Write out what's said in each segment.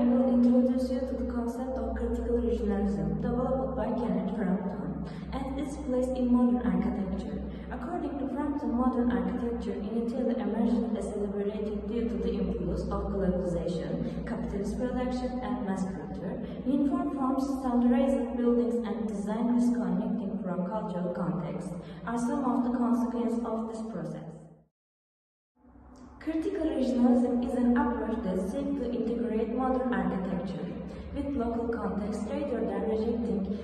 I will introduce you to the concept of critical regionalism developed by Kenneth Frampton and its place in modern architecture. According to Frampton, modern architecture initially emerged as celebrated due to the influence of globalization, capitalist production, and mass culture. Uniform forms, standardized buildings, and design disconnecting from cultural context are some of the consequences of this process. Critical regionalism is an approach that seeks to integrate modern architecture with local context rather than rejecting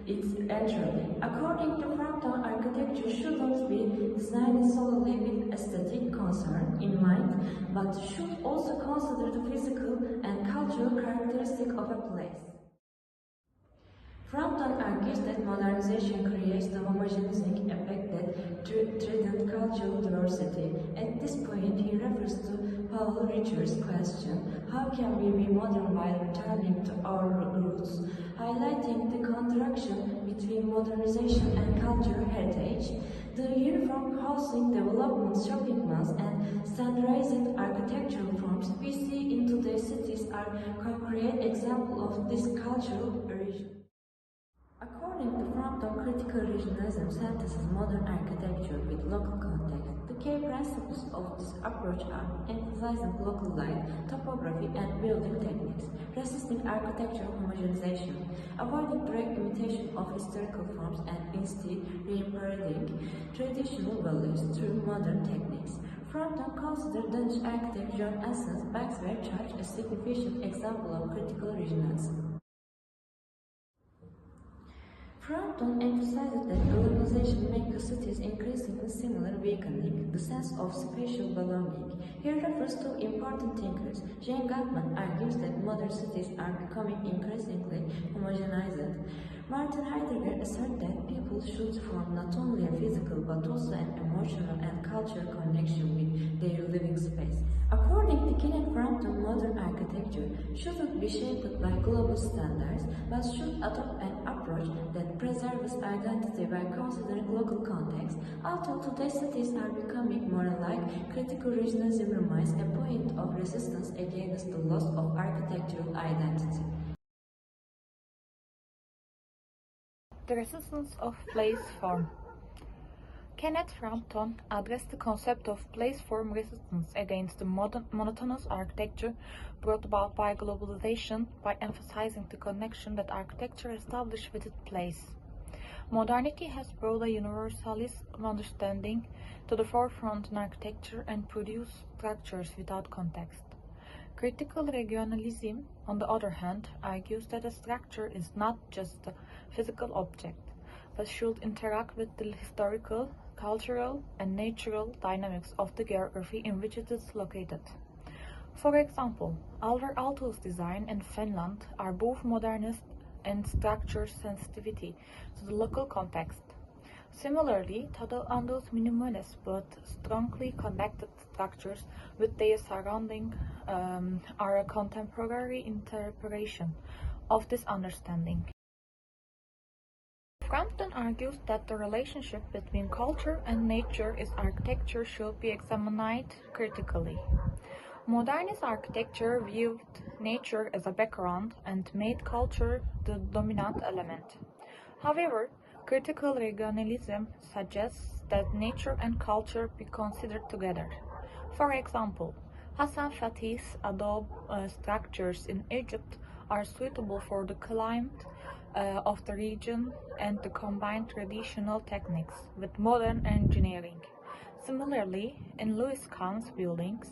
its entirely. According to Frampton, architecture shouldn't be designed solely with aesthetic concern in mind, but should also consider the physical and cultural characteristics of a place. Frampton argues that modernization creates the homogenizing effect that threatens cultural diversity. At this point, he refers to Paul Richard's question, how can we be modern while returning to our roots, highlighting the contradiction between modernization and cultural heritage. The uniform housing development, shopping malls, and standardized architectural forms we see in today's cities are concrete examples of this cultural origin. According to Frampton, critical regionalism synthesizes modern architecture with local context. The key principles of this approach are emphasizing local light, topography, and building techniques, resisting architectural homogenization, avoiding direct imitation of historical forms, and instead reappraising traditional values through modern techniques. Frampton considered Danish architect John Hassan's Baxter Church a significant example of critical regionalism. Frampton emphasizes that globalization makes the cities increasingly similar, weakening the sense of spatial belonging. He refers to important thinkers. Jane Gottman argues that modern cities are becoming increasingly homogenized. Martin Heidegger asserts that people should form not only a physical but also an emotional and cultural connection with their living space. According to Kenneth Frampton, modern architecture shouldn't be shaped by global standards but should adopt an approach that preserves identity by considering local context. Although today's cities are becoming more alike, critical regionalism remains a point of resistance against the loss of architectural identity. The resistance of place form. Kenneth Frampton addressed the concept of place form resistance against the monotonous architecture brought about by globalization by emphasizing the connection that architecture establishes with its place. Modernity has brought a universalist understanding to the forefront in architecture and produced structures without context. Critical regionalism, on the other hand, argues that a structure is not just a physical object, but should interact with the historical, cultural, and natural dynamics of the geography in which it is located. For example, Alvar Aalto's design in Finland are both modernist and structure sensitivity to the local context. Similarly, Tadao Ando's minimalist but strongly connected structures with their surrounding are a contemporary interpretation of this understanding. Frampton argues that the relationship between culture and nature in architecture should be examined critically. Modernist architecture viewed nature as a background and made culture the dominant element. However, critical regionalism suggests that nature and culture be considered together. For example, Hassan Fathy's adobe structures in Egypt are suitable for the climate of the region and to combine traditional techniques with modern engineering. Similarly, in Louis Kahn's buildings,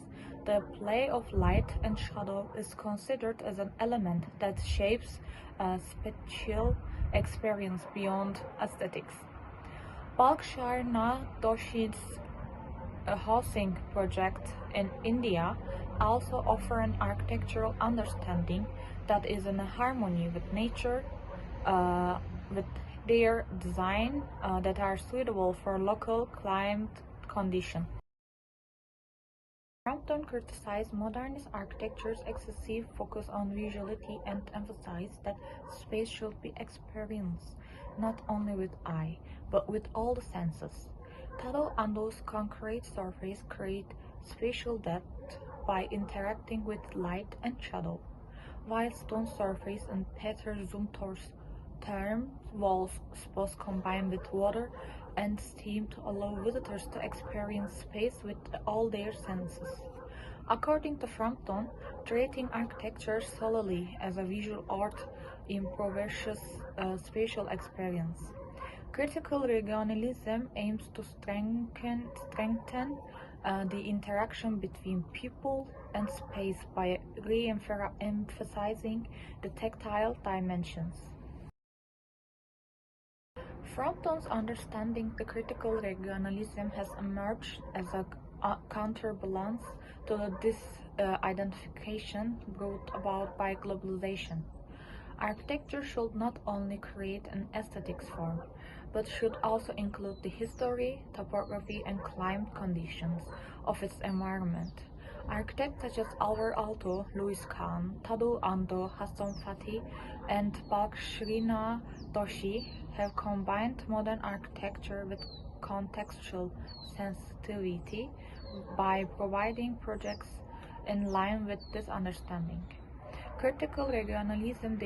the play of light and shadow is considered as an element that shapes a spatial experience beyond aesthetics. Balkshar Doshi's housing project in India also offer an architectural understanding that is in harmony with nature, with their design that are suitable for local climate conditions. Frampton criticized modernist architecture's excessive focus on visuality and emphasized that space should be experienced not only with eye, but with all the senses. Tadao Ando's concrete surface create spatial depth by interacting with light and shadow. while stone surface and Peter Zumthor's term walls supposed combine with water and steam to allow visitors to experience space with all their senses. According to Frampton, treating architecture solely as a visual art impoverishes spatial experience. Critical regionalism aims to strengthen the interaction between people and space by re-emphasizing the tactile dimensions. Frampton's understanding the critical regionalism has emerged as a counterbalance to the disidentification brought about by globalization. Architecture should not only create an aesthetics form, but should also include the history, topography, and climate conditions of its environment. Architects such as Alvar Aalto, Louis Kahn, Tadu Ando, Hassan Fathy, and Balkhrishna Doshi have combined modern architecture with contextual sensitivity by providing projects in line with this understanding. Critical regionalism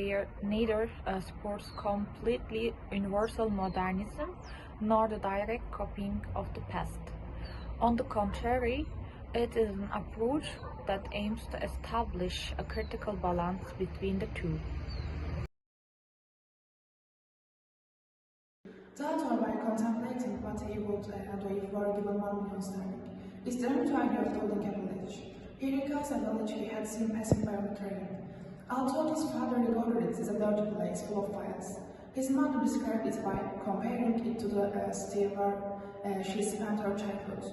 neither supports completely universal modernism nor the direct copying of the past. On the contrary, it is an approach that aims to establish a critical balance between the two. That or by contemplating what he would do if were given 1 million sterling, is the only idea of building a village. He recalls a village he had seen passing by on the train. Although his father regarded it as a dirty place full of violence, his mother described it by comparing it to the city where she spent her childhood.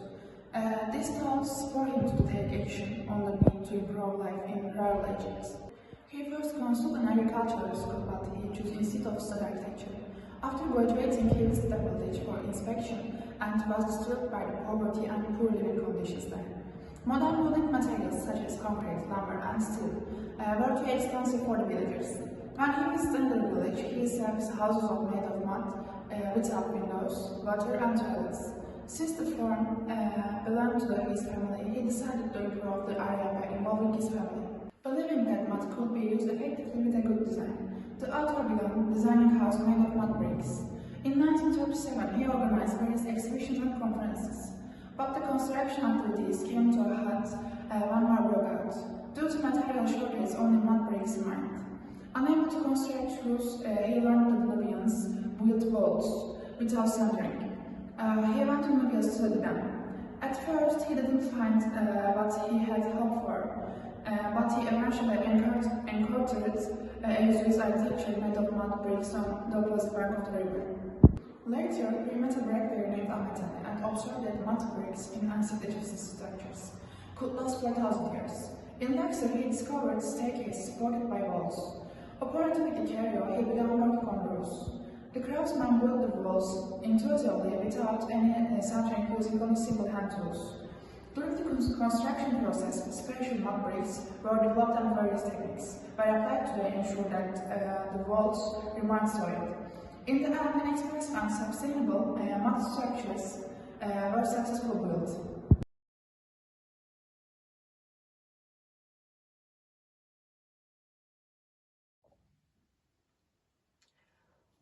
This thought spurred him to take action on the need to improve life in rural Egypt. He first consulted an agricultural school, but he chose instead of study architecture. After graduating, he visited the village for inspection and was disturbed by the poverty and poor living conditions there. Modern building materials such as concrete, lumber, and steel were too expensive for the villagers. When he visited the village, he saw houses made of mud without windows, water, and toilets. Since the farm belonged to his family, he decided to improve the area by involving his family. Believing that mud could be used effectively with a good design, the author began designing a house made of mud bricks. In 1937, he organized various exhibitions and conferences, but the construction activities came to a halt when war broke out. Due to material shortage, only mud bricks remained. Unable to construct roofs, he learned that Libyans built walls without centering. He went to Libya to study them. At first, he didn't find what he had hoped for, but he eventually encountered a Swiss architecture made of mud bricks on the opposite bank of the river. Later, he met a bricklayer named Ahmeten and observed that mud bricks in ancient Egyptian structures could last for 1,000 years. In Luxor, he discovered staircases supported by walls. Operating with the carrier, he began working on roofs. The craftsman built the walls intuitively without any centering, using only simple hand tools. During the construction process, special mud bricks were developed and various techniques were applied to ensure that the walls remained solid. In the end, inexpensive and sustainable mud structures were successfully built.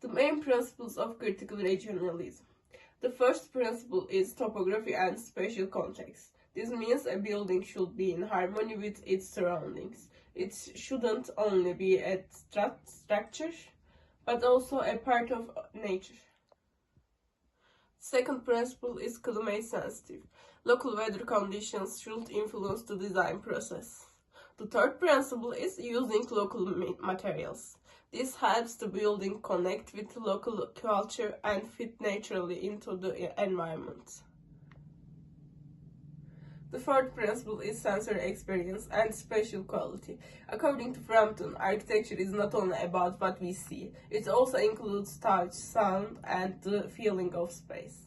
The main principles of critical regionalism. The first principle is topography and spatial context. This means a building should be in harmony with its surroundings. It shouldn't only be a structure, but also a part of nature. Second principle is climate sensitive. Local weather conditions should influence the design process. The third principle is using local materials. This helps the building connect with local culture and fit naturally into the environment. The fourth principle is sensory experience and spatial quality. According to Frampton, architecture is not only about what we see, it also includes touch, sound, and the feeling of space.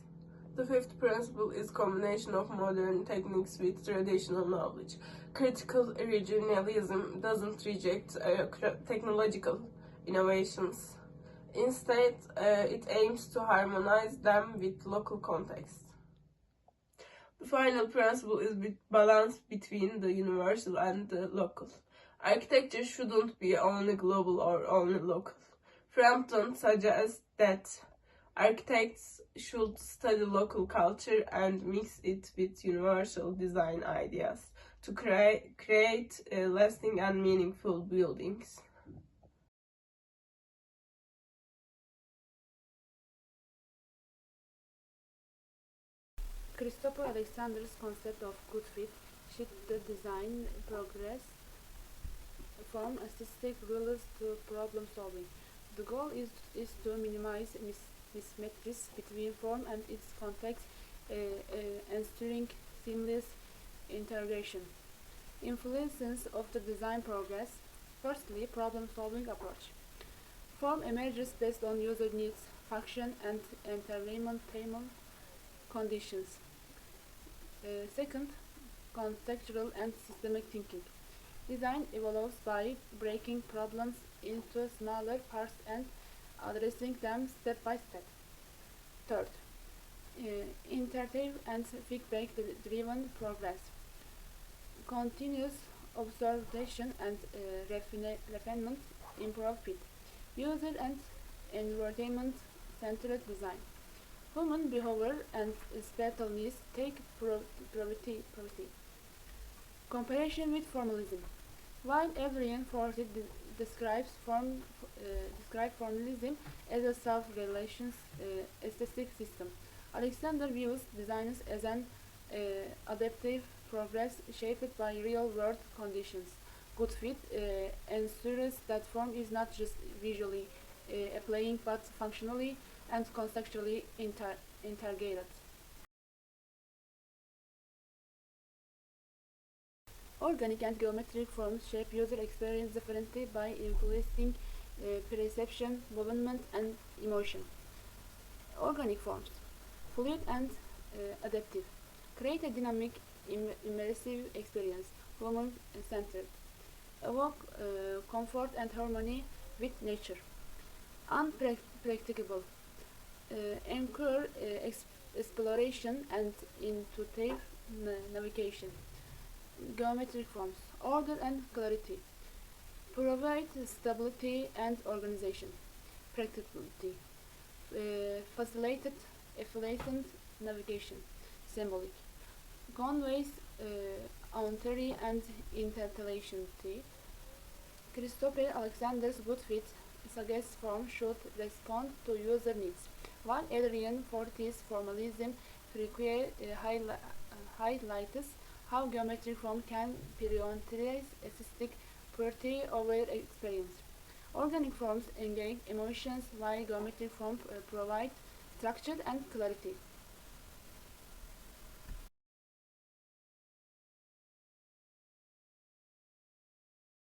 The fifth principle is combination of modern techniques with traditional knowledge. Critical regionalism doesn't reject technological innovations. Instead, it aims to harmonize them with local context. The final principle is balance between the universal and the local. Architecture shouldn't be only global or only local. Frampton suggests that architects should study local culture and mix it with universal design ideas to create lasting and meaningful buildings. Christopher Alexander's concept of good fit shifts the design progress from aesthetic rules to problem solving. The goal is to minimize mismatches between form and its context, ensuring seamless integration. Influences of the design progress. Firstly, problem solving approach. Form emerges based on user needs, function, and environmental conditions. Second, contextual and systemic thinking. Design evolves by breaking problems into smaller parts and addressing them step by step. Third, iterative and feedback-driven progress. Continuous observation and refinement improve fit. User and environment-centered design. Human behavior and spatial needs take priority. Comparison with formalism. While Adrian Forsyth describes formalism as a self-relations aesthetic system, Alexander views designs as an adaptive progress shaped by real-world conditions. Good fit ensures that form is not just visually appealing but functionally and contextually integrated. Organic and geometric forms shape user experience differently by influencing perception, movement, and emotion. Organic forms, fluid and adaptive, create a dynamic, immersive experience, human-centered, evoke comfort and harmony with nature. Unpracticable, encourage exploration and intuitive navigation. Geometric forms, order and clarity, provide stability and organization. Practicality, facilitated efficient navigation. Symbolic, conveys authority and intellectuality. Christopher Alexander's good fit suggests form should respond to user needs, while Adrian Forsyth's formalism highlights how geometric form can prioritize aesthetic property over experience. Organic forms engage emotions while geometric forms provide structure and clarity.